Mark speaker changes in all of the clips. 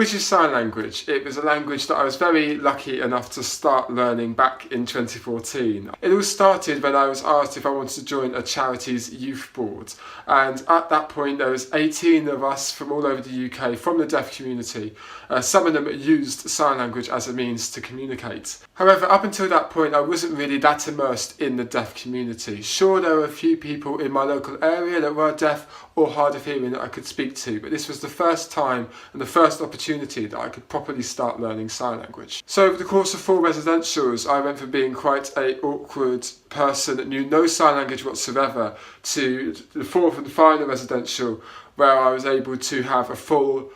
Speaker 1: British Sign Language. It was a language that I was very lucky enough to start learning back in 2014. It all started when I was asked if I wanted to join a charity's youth board, and at that point there was 18 of us from all over the UK, from the deaf community. Some of them used sign language as a means to communicate. However, up until that point I wasn't really that immersed in the deaf community. Sure, there were a few people in my local area that were deaf or hard of hearing that I could speak to, but this was the first time and the first opportunity that I could properly start learning sign language. So over the course of 4 residentials, I went from being quite an awkward person that knew no sign language whatsoever to the 4th and final residential, where I was able to have a full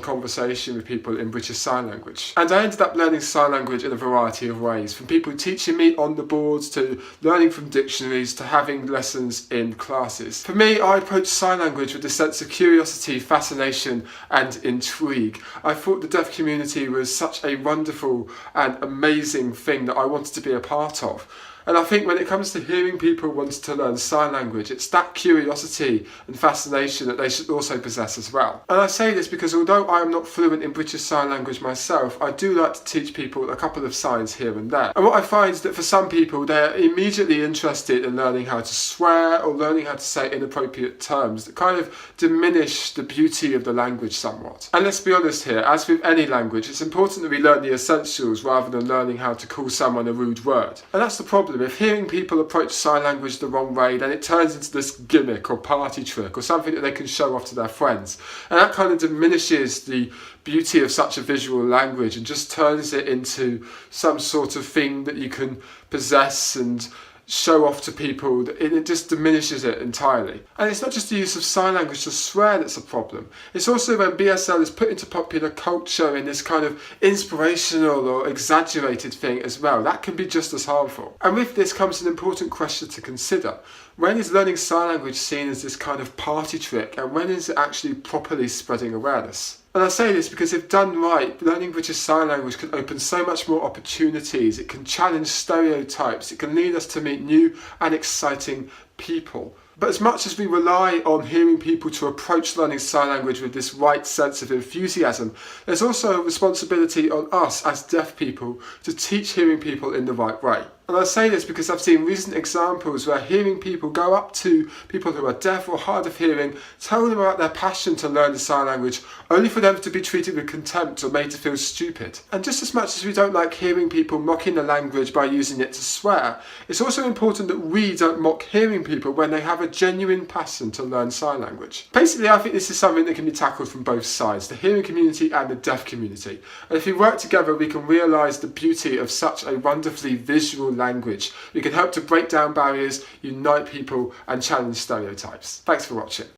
Speaker 1: conversation with people in British Sign Language. And I ended up learning sign language in a variety of ways, from people teaching me on the boards, to learning from dictionaries, to having lessons in classes. For me, I approached sign language with a sense of curiosity, fascination and intrigue. I thought the deaf community was such a wonderful and amazing thing that I wanted to be a part of. And I think when it comes to hearing people wanting to learn sign language, it's that curiosity and fascination that they should also possess as well. And I say this because although I am not fluent in British Sign Language myself, I do like to teach people a couple of signs here and there. And what I find is that for some people, they're immediately interested in learning how to swear or learning how to say inappropriate terms that kind of diminish the beauty of the language somewhat. And let's be honest here, as with any language, it's important that we learn the essentials rather than learning how to call someone a rude word. And that's the problem. If hearing people approach sign language the wrong way, then it turns into this gimmick or party trick or something that they can show off to their friends. And that kind of diminishes the beauty of such a visual language and just turns it into some sort of thing that you can possess and show off to people. It just diminishes it entirely. And it's not just the use of sign language to swear that's a problem. It's also when BSL is put into popular culture in this kind of inspirational or exaggerated thing as well. That can be just as harmful. And with this comes an important question to consider. When is learning sign language seen as this kind of party trick, and when is it actually properly spreading awareness? And I say this because if done right, learning British Sign Language can open so much more opportunities. It can challenge stereotypes. It can lead us to meet new and exciting people. But as much as we rely on hearing people to approach learning sign language with this right sense of enthusiasm, there's also a responsibility on us as deaf people to teach hearing people in the right way. And I say this because I've seen recent examples where hearing people go up to people who are deaf or hard of hearing, tell them about their passion to learn the sign language, only for them to be treated with contempt or made to feel stupid. And just as much as we don't like hearing people mocking the language by using it to swear, it's also important that we don't mock hearing people when they have a genuine passion to learn sign language. Basically, I think this is something that can be tackled from both sides, the hearing community and the deaf community. And if we work together, we can realise the beauty of such a wonderfully visual language. We can help to break down barriers, unite people and challenge stereotypes. Thanks for watching.